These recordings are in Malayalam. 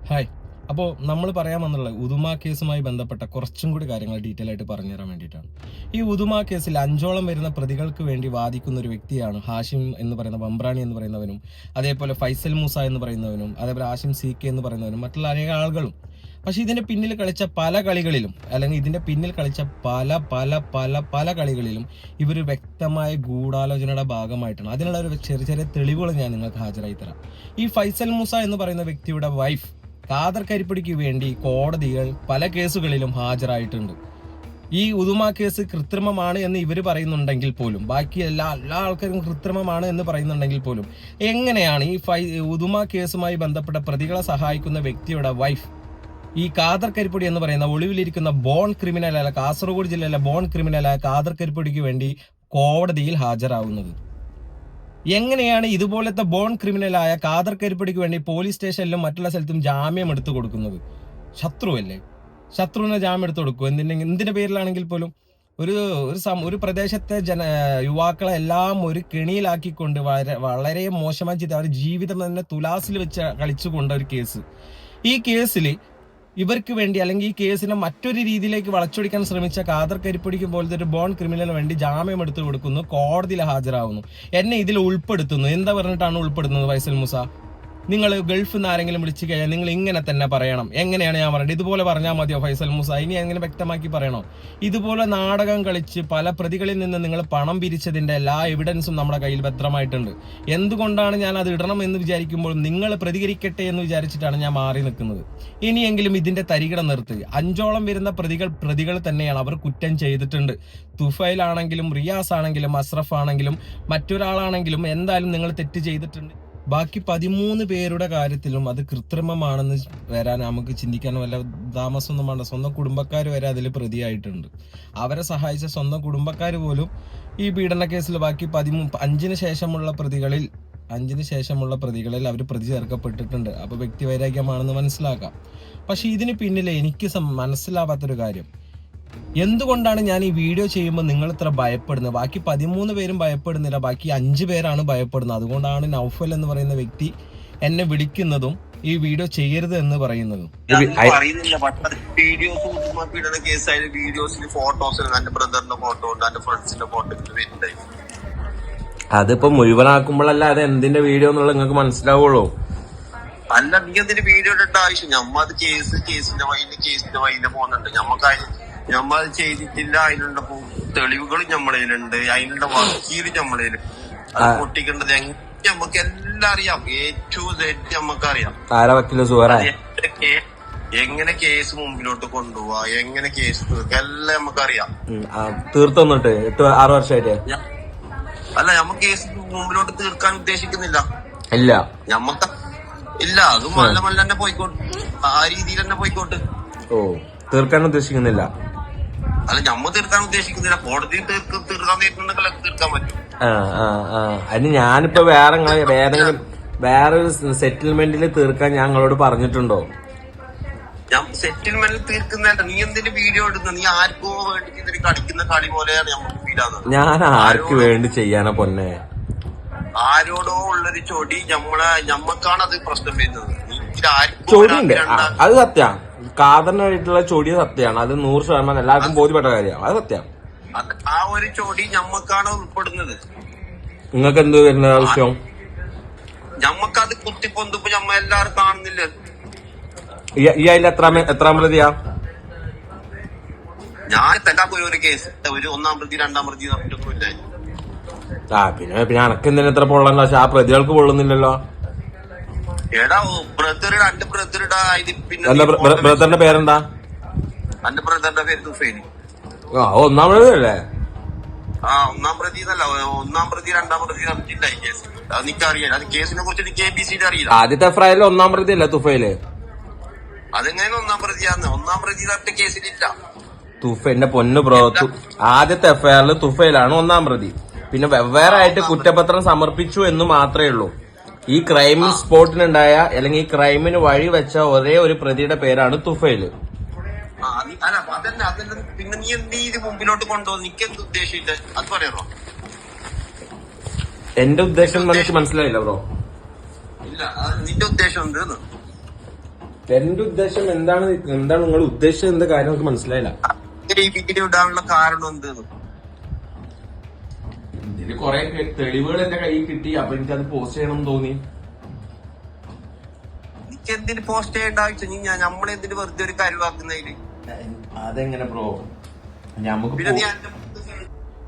ഹായ്. അപ്പോൾ നമ്മൾ പറയാൻ വന്നുള്ളത് ഉദുമ കേസുമായി ബന്ധപ്പെട്ട കുറച്ചും കൂടി കാര്യങ്ങൾ ഡീറ്റെയിൽ ആയിട്ട് പറഞ്ഞുതരാൻ വേണ്ടിയിട്ടാണ്. ഈ ഉദുമ കേസിൽ 5ഓളം വരുന്ന പ്രതികൾക്ക് വേണ്ടി വാദിക്കുന്ന ഒരു വ്യക്തിയാണ് ഹാഷിം എന്ന് പറയുന്ന വമ്പ്രാണി എന്ന് പറയുന്നവനും, അതേപോലെ ഫൈസൽ മൂസ എന്ന് പറയുന്നവനും, അതേപോലെ ഹാഷിം CK എന്ന് പറയുന്നവനും, മറ്റുള്ള അനേക ആളുകളും. പക്ഷെ ഇതിന്റെ പിന്നിൽ കളിച്ച പല കളികളിലും, അല്ലെങ്കിൽ ഇതിന്റെ പിന്നിൽ കളിച്ച പല പല പല പല കളികളിലും ഇവർ വ്യക്തമായ ഗൂഢാലോചനയുടെ ഭാഗമായിട്ടാണ്. അതിനുള്ള ഒരു ചെറിയ ചെറിയ തെളിവുകൾ ഞാൻ നിങ്ങൾക്ക് ഹാജരായി തരാം. ഈ ഫൈസൽ മൂസ എന്ന് പറയുന്ന വ്യക്തിയുടെ വൈഫ് ഖാദർ കരിപ്പടിക്ക് വേണ്ടി കോടതികൾ പല കേസുകളിലും ഹാജരായിട്ടുണ്ട്. ഈ ഉദുമ കേസ് കൃത്രിമമാണ് എന്ന് ഇവർ പറയുന്നുണ്ടെങ്കിൽ പോലും, ബാക്കി എല്ലാ ആൾക്കാരും കൃത്രിമമാണ് എന്ന് പറയുന്നുണ്ടെങ്കിൽ പോലും, എങ്ങനെയാണ് ഈ ഉദുമ കേസുമായി ബന്ധപ്പെട്ട പ്രതികളെ സഹായിക്കുന്ന വ്യക്തിയുടെ വൈഫ് ഈ ഖാദർ കരിപ്പൊടി എന്ന് പറയുന്ന ഒളിവിലിരിക്കുന്ന ബോൺ ക്രിമിനലായ, കാസർഗോഡ് ജില്ലയിലെ ബോൺ ക്രിമിനലായ ഖാദർ കരിപ്പൊടിക്ക് വേണ്ടി കോടതിയിൽ ഹാജരാകുന്നത്? എങ്ങനെയാണ് ഇതുപോലത്തെ ബോൺ ക്രിമിനലായ ഖാദർ കരിപ്പടിക്ക് വേണ്ടി പോലീസ് സ്റ്റേഷനിലും മറ്റുള്ള സ്ഥലത്തും ജാമ്യം എടുത്തു കൊടുക്കുന്നത്? ശത്രുവല്ലേ? ശത്രുവിനെ ജാമ്യം എടുത്തു കൊടുക്കും. എന്തിന്റെ പേരിലാണെങ്കിൽ പോലും ഒരു പ്രദേശത്തെ യുവാക്കളെ എല്ലാം ഒരു കെണിയിലാക്കിക്കൊണ്ട് വളരെ മോശമായി ചെയ്ത് അവരുടെ ജീവിതം തന്നെ തുലാസിൽ വെച്ച് കളിച്ചുകൊണ്ട ഒരു കേസ്. ഈ കേസിൽ ഇവർക്ക് വേണ്ടി, അല്ലെങ്കിൽ ഈ കേസിനെ മറ്റൊരു രീതിയിലേക്ക് വളച്ചൊടിക്കാൻ ശ്രമിച്ച ഖാദർ കരിപ്പൊടിക്ക് പോലത്തെ ഒരു ബോൺ ക്രിമിനലിന് വേണ്ടി ജാമ്യം എടുത്തു കൊടുക്കുന്നു, കോടതിയിൽ ഹാജരാകുന്നു, എന്നെ ഇതിൽ ഉൾപ്പെടുത്തുന്നു. എന്താ പറഞ്ഞിട്ടാണ് ഉൾപ്പെടുത്തുന്നത്? ഫൈസൽ മൂസ, നിങ്ങൾ ഗൾഫിൽ നിന്ന് ആരെങ്കിലും വിളിച്ചു കഴിഞ്ഞാൽ നിങ്ങൾ ഇങ്ങനെ തന്നെ പറയണം. എങ്ങനെയാണ് ഞാൻ പറയേണ്ടത്? ഇതുപോലെ പറഞ്ഞാൽ മതിയോ ഫൈസൽ മൂസ? ഇനി എങ്ങനെ വ്യക്തമാക്കി പറയണോ? ഇതുപോലെ നാടകം കളിച്ച് പല പ്രതികളിൽ നിന്ന് നിങ്ങൾ പണം പിരിച്ചതിന്റെ എല്ലാ എവിഡൻസും നമ്മുടെ കയ്യിൽ ഭദ്രമായിട്ടുണ്ട്. എന്തുകൊണ്ടാണ് ഞാൻ അത് ഇടണം എന്ന് വിചാരിക്കുമ്പോൾ നിങ്ങൾ പ്രതികരിക്കട്ടെ എന്ന് വിചാരിച്ചിട്ടാണ് ഞാൻ മാറി നിൽക്കുന്നത്. ഇനിയെങ്കിലും ഇതിന്റെ തരികിട നിർത്തുക. 5ഓളം വരുന്ന പ്രതികൾ തന്നെയാണ്. അവർ കുറ്റം ചെയ്തിട്ടുണ്ട്. തുഫൈൽ ആണെങ്കിലും, റിയാസ് ആണെങ്കിലും, അസ്രഫ് ആണെങ്കിലും, മറ്റൊരാളാണെങ്കിലും എന്തായാലും നിങ്ങൾ തെറ്റ് ചെയ്തിട്ടുണ്ട്. ബാക്കി 13 പേരുടെ കാര്യത്തിലും അത് കൃത്രിമമാണെന്ന് വരാൻ നമുക്ക് ചിന്തിക്കാൻ വല്ല താമസമൊന്നും വേണ്ട. സ്വന്തം കുടുംബക്കാർ വരെ അതിൽ പ്രതിയായിട്ടുണ്ട്. അവരെ സഹായിച്ച സ്വന്തം കുടുംബക്കാർ പോലും ഈ പീഡന കേസിൽ ബാക്കി 5ന് ശേഷമുള്ള പ്രതികളിൽ അവർ പ്രതി ചേർക്കപ്പെട്ടിട്ടുണ്ട്. അപ്പോൾ വ്യക്തിവൈരാഗ്യമാണെന്ന് മനസ്സിലാക്കാം. പക്ഷെ ഇതിന് പിന്നിൽ എനിക്ക് മനസ്സിലാവാത്തൊരു കാര്യം, എന്തുകൊണ്ടാണ് ഞാൻ ഈ വീഡിയോ ചെയ്യുമ്പോൾ നിങ്ങൾ ഇത്ര ഭയപ്പെടുന്നത്? ബാക്കി 13 പേരും ഭയപ്പെടുന്നില്ല, ബാക്കി 5 പേരാണ് ഭയപ്പെടുന്നത്. അതുകൊണ്ടാണ് നൗഫൽ എന്ന് പറയുന്ന വ്യക്തി എന്നെ വിളിക്കുന്നതും ഈ വീഡിയോ ചെയ്യരുത് എന്ന് പറയുന്നതും. അതിപ്പോ മുഴുവനാക്കുമ്പോഴല്ല അത് എന്തിന്റെ വീഡിയോ എന്നുള്ളത് നിങ്ങൾക്ക് മനസ്സിലാവുള്ളൂ. അല്ല, നീ എന്തിന്റെ വീഡിയോ ഇടേണ്ട ആവശ്യം? നമ്മ അത് കേസിന്റെ വഴിയില് പോകുന്നുണ്ട്. ഞമ്മ അത് ചെയ്തിട്ടില്ല. അതിനുള്ള തെളിവുകളും നമ്മളതിലുണ്ട്. അതിനുള്ള വക്കീല് നമ്മളതിൽ അത് പൊട്ടിക്കേണ്ടത് നമുക്ക് എല്ലാം അറിയാം. A to Z നമുക്കറിയാം. എങ്ങനെ കേസ് മുമ്പിലോട്ട് കൊണ്ടുപോവാ, എങ്ങനെ കേസ് തീർക്കുക, എല്ലാം നമുക്കറിയാം. തീർത്തോന്നിട്ട് 8-6 വർഷമായിട്ട് അല്ല, നമ്മ കേസ് മുമ്പിലോട്ട് തീർക്കാൻ ഉദ്ദേശിക്കുന്നില്ല. ഇല്ല, ഞമ്മക്ക് ഇല്ല. അത് മല്ല തന്നെ പോയിക്കോട്ടെ, ആ രീതിയിൽ തന്നെ പോയിക്കോട്ടെ. ഓ, തീർക്കാൻ ഉദ്ദേശിക്കുന്നില്ല. അല്ല, ഞമ്മ തീർക്കാൻ ഉദ്ദേശിക്കുന്നില്ല. കോടതി തീർക്കാൻ തീർക്കാൻ പറ്റും. അതിന് ഞാനിപ്പോ വേറെ സെറ്റിൽമെന്റിൽ തീർക്കാൻ ഞങ്ങളോട് പറഞ്ഞിട്ടുണ്ടോ? ഞാൻ സെറ്റിൽമെന്റിൽ തീർക്കുന്നതല്ല. നീ എന്തിന്റെ വീഡിയോ ഇടുന്ന? നീ ആർക്കോ വേണ്ടി ഇതിന് കളിക്കുന്ന കളി പോലെയാണ് നമുക്ക് ഫീൽ ആകുന്നത്. ഞാൻ ആർക്ക് വേണ്ടി ചെയ്യാനാ പൊന്നെ? ആരോടോ ഉള്ളൊരു ചൊടി ഞമ്മക്കാണ് അത് പ്രശ്നം വരുന്നത്. ചൊടിയുണ്ട്, അത് സത്യം. ഖാദറിനായിട്ടുള്ള ചൊടി സത്യമാണ്. അത് 100% എല്ലാവർക്കും ബോധ്യപ്പെട്ട കാര്യമാണ്. അത് സത്യം. ആ ഒരു ചൊടി ഞമ്മക്കാണ് ഉൾപ്പെടുന്നത്. നിങ്ങൾക്ക് എന്ത് വരുന്ന ആവശ്യം? ഞമ്മക്കത് കുത്തിപ്പൊന്തിപ്പോ ഞമ്മ എല്ലാരും കാണുന്നില്ല. ഈ അതിൽ എത്രാം പ്രതിയാ? ഞാൻ തന്നെ പോയി ഒരു കേസ്, ഒരു 1-ാം പ്രതി 2-ാം പ്രതി പറഞ്ഞിട്ടൊന്നുമില്ല. പിന്നെ അനക്കെന്തിനാ എത്ര പൊള്ളണ്ട? പക്ഷെ ആ പ്രതികൾക്ക് പൊള്ളുന്നില്ലല്ലോ. എടാ, ബ്രദർ 2 ബ്രദറുടെ ബ്രദറിന്റെ പേരെന്താ? എന്റെ ബ്രദറിന്റെ പേര് തുഫൈൽ. 1-ാം പ്രതി അല്ലേ? 1-ാം പ്രതി എന്നല്ല, 1-ാം പ്രതി 2-ാം പ്രതി പറഞ്ഞിട്ടില്ല ഈ കേസ്. അത് നിനക്കറിയാം. അത് കേസിനെ കുറിച്ച് എനിക്ക് ABCD അറിയില്ല. ആദ്യത്തെ ഫ്രൈല് 1-ാം പ്രതി അല്ലേ തുഫൈല്? അതെങ്ങനെ 1-ാം പ്രതിയാന്ന്? 1-ാം പ്രതി പറഞ്ഞ കേസിലില്ല. തുഫൈലിന്റെ പൊന്നു ബ്രോ, ആദ്യത്തെ FIR തുഫൈലാണ് 1-ാം പ്രതി. പിന്നെ വെവ്വേറെ ആയിട്ട് കുറ്റപത്രം സമർപ്പിച്ചു എന്ന് മാത്രമേ ഉള്ളൂ. ഈ ക്രൈം സ്പോട്ടിനുണ്ടായ, അല്ലെങ്കിൽ ഈ ക്രൈമിന് വഴി വെച്ച ഒരേ ഒരു പ്രതിയുടെ പേരാണ് തുഫൈല്. പിന്നെ നീ എന്ത് ഇത് മുമ്പിലോട്ട് കൊണ്ടുപോകും? നിക്ക് എന്ത് ഉദ്ദേശിച്ചിട്ട് അത് പറയണോ? എന്റെ ഉദ്ദേശം മനസ്സിലായില്ല ബ്രോ. ഇല്ല, നിന്റെ ഉദ്ദേശം എന്ത്? എന്റെ ഉദ്ദേശം എന്താണ് നിങ്ങൾ ഉദ്ദേശിച്ചത് എന്താ കാര്യം നമുക്ക് മനസ്സിലായില്ല. ഈ വീഡിയോ ഇടാനുള്ള കാരണം എന്തെന്ന് ഇതില് കുറെ തെളിവുകൾ എന്റെ കയ്യിൽ കിട്ടി. അപ്പൊ എനിക്കത് പോസ്റ്റ് ചെയ്യണം എന്ന് തോന്നി. എനിക്ക് എന്തിന് പോസ്റ്റ് ചെയ്യേണ്ട ആവശ്യം നമ്മളെന്തിന് വെറുതെ ഒരു കരുവാക്കുന്നതിന്? അതെങ്ങനെ ബ്രോ? നമുക്ക് പിന്നെ നീ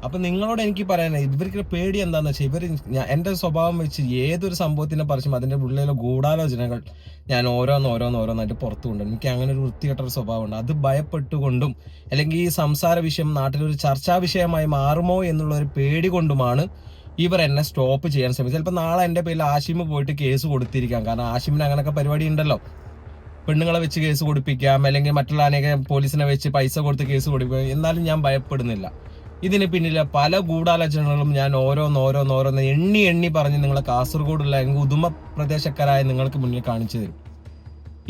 അപ്പൊ നിങ്ങളോട് എനിക്ക് പറയാനായി ഇവർക്ക് പേടി എന്താന്ന് വെച്ചാൽ എന്റെ സ്വഭാവം വെച്ച് ഏതൊരു സംഭവത്തിനെ പറിച്ചും അതിന്റെ ഉള്ളിലെ ഗൂഢാലോചനകൾ ഞാൻ ഓരോന്നായിട്ട് പുറത്തു കൊണ്ടുവരും. എനിക്ക് അങ്ങനെ ഒരു വൃത്തികെട്ട ഒരു സ്വഭാവമുണ്ട്. അത് ഭയപ്പെട്ടുകൊണ്ടും അല്ലെങ്കിൽ ഈ സംസാര വിഷയം നാട്ടിലൊരു ചർച്ചാ വിഷയമായി മാറുമോ എന്നുള്ള ഒരു പേടി കൊണ്ടുമാണ് ഇവർ എന്നെ സ്റ്റോപ്പ് ചെയ്യാൻ ശ്രമിച്ചത്. ചിലപ്പോൾ നാളെ എന്റെ പേരിൽ ആഷിം പോയിട്ട് കേസ് കൊടുത്തിരിക്കാം. കാരണം ആഷിമിന് അങ്ങനെയൊക്കെ പരിപാടി ഉണ്ടല്ലോ. പെണ്ണുങ്ങളെ വെച്ച് കേസ് കൊടുപ്പിക്കാം, അല്ലെങ്കിൽ മറ്റുള്ള അനേക പോലീസിനെ വെച്ച് പൈസ കൊടുത്ത് കേസ് കൊടുപ്പിക്കാം. എന്നാലും ഞാൻ ഭയപ്പെടുന്നില്ല. ഇതിന് പിന്നിലെ പല ഗൂഢാലോചനകളും ഞാൻ ഓരോന്ന് എണ്ണി പറഞ്ഞ് നിങ്ങളെ കാസർഗോഡുള്ള ഉദുമ പ്രദേശക്കാരായ നിങ്ങൾക്ക് മുന്നിൽ കാണിച്ചു തരും.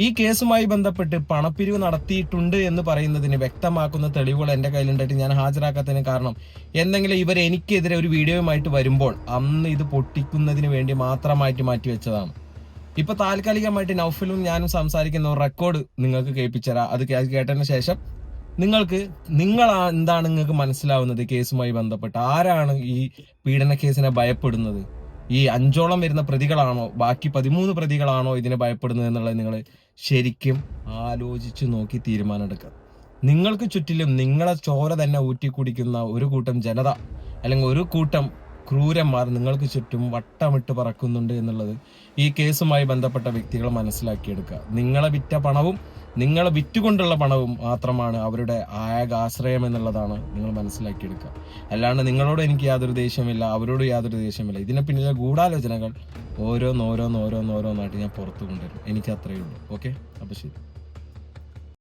ഈ കേസുമായി ബന്ധപ്പെട്ട് പണപ്പിരിവ് നടത്തിയിട്ടുണ്ട് എന്ന് പറയുന്നതിന് വ്യക്തമാക്കുന്ന തെളിവുകൾ എന്റെ കയ്യിലുണ്ടായിട്ട് ഞാൻ ഹാജരാക്കാത്തതിന് കാരണം എന്തെങ്കിലും ഇവർ എനിക്കെതിരെ ഒരു വീഡിയോയുമായിട്ട് വരുമ്പോൾ അന്ന് ഇത് പൊട്ടിക്കുന്നതിന് വേണ്ടി മാത്രമായിട്ട് മാറ്റിവെച്ചതാണ്. ഇപ്പൊ താൽക്കാലികമായിട്ട് നൗഫലും ഞാനും സംസാരിക്കുന്ന ഒരു റെക്കോർഡ് നിങ്ങൾക്ക് കേൾപ്പിച്ചരാം. അത് കേട്ടതിന് ശേഷം എന്താണ് നിങ്ങൾക്ക് മനസ്സിലാവുന്നത്? കേസുമായി ബന്ധപ്പെട്ട് ആരാണ് ഈ പീഡന കേസിനെ ഭയപ്പെടുന്നത്? ഈ 5ഓളം വരുന്ന പ്രതികളാണോ, ബാക്കി 13 പ്രതികളാണോ ഇതിനെ ഭയപ്പെടുന്നത് എന്നുള്ളത് നിങ്ങൾ ശരിക്കും ആലോചിച്ച് നോക്കി തീരുമാനമെടുക്കുക. നിങ്ങൾക്ക് ചുറ്റിലും നിങ്ങളെ ചോര തന്നെ ഊറ്റി കുടിക്കുന്ന ഒരു കൂട്ടം ജനത അല്ലെങ്കിൽ ഒരു കൂട്ടം ക്രൂരന്മാർ നിങ്ങൾക്ക് ചുറ്റും വട്ടമിട്ട് പറക്കുന്നുണ്ട് എന്നുള്ളത് ഈ കേസുമായി ബന്ധപ്പെട്ട വ്യക്തികൾ മനസ്സിലാക്കിയെടുക്കുക. നിങ്ങളെ വിറ്റ പണവും നിങ്ങളെ വിറ്റുകൊണ്ടുള്ള പണവും മാത്രമാണ് അവരുടെ ആശ്രയം എന്നുള്ളതാണ് നിങ്ങൾ മനസ്സിലാക്കിയെടുക്കുക. അല്ലാണ്ട് നിങ്ങളോട് എനിക്ക് യാതൊരു ദേഷ്യമില്ല, അവരോട് യാതൊരു ദേഷ്യമില്ല. ഇതിനെ പിന്നിലെ ഗൂഢാലോചനകൾ ഓരോന്നായിട്ട് ഞാൻ പുറത്തു കൊണ്ടുവരും. എനിക്ക് അത്രയേ ഉള്ളൂ. ഓക്കെ, അപ്പോൾ ശരി.